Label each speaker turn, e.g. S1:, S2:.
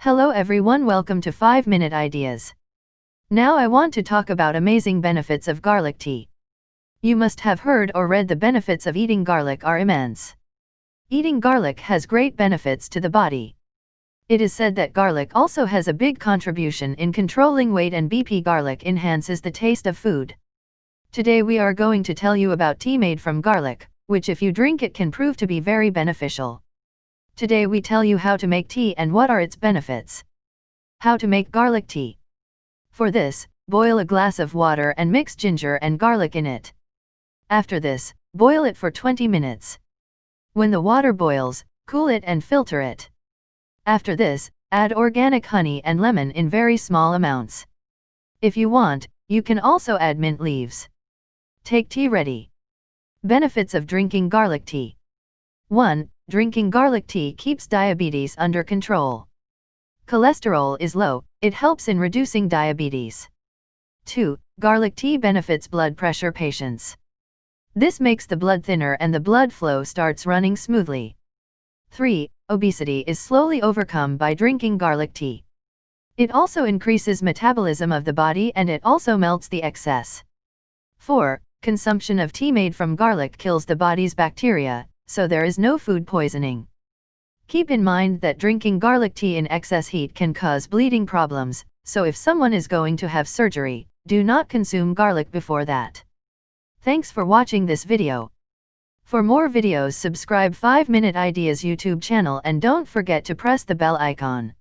S1: Hello everyone, welcome to 5-Minute Ideas. Now I want to talk about amazing benefits of garlic tea. You must have heard or read the benefits of eating garlic are immense. Eating garlic has great benefits to the body. It is said that garlic also has a big contribution in controlling weight and BP. Garlic enhances the taste of food. Today we are going to tell you about tea made from garlic, which if you drink it can prove to be very beneficial. Today we tell you how to make tea and what are its benefits. How to make garlic tea. For this, boil a glass of water and mix ginger and garlic in it. After this, boil it for 20 minutes. When the water boils, cool it and filter it. After this, add organic honey and lemon in very small amounts. If you want, you can also add mint leaves. Take tea ready. Benefits of drinking garlic tea. 1. Drinking garlic tea keeps diabetes under control. Cholesterol is low, it helps in reducing diabetes. 2. Garlic tea benefits blood pressure patients. This makes the blood thinner and the blood flow starts running smoothly. 3. Obesity is slowly overcome by drinking garlic tea. It also increases metabolism of the body and it also melts the excess. 4. Consumption of tea made from garlic kills the body's bacteria, so there is no food poisoning. Keep in mind that drinking garlic tea in excess heat can cause bleeding problems, so if someone is going to have surgery, do not consume garlic before that. Thanks for watching this video. For more videos, subscribe 5-Minute Ideas YouTube channel and don't forget to press the bell icon.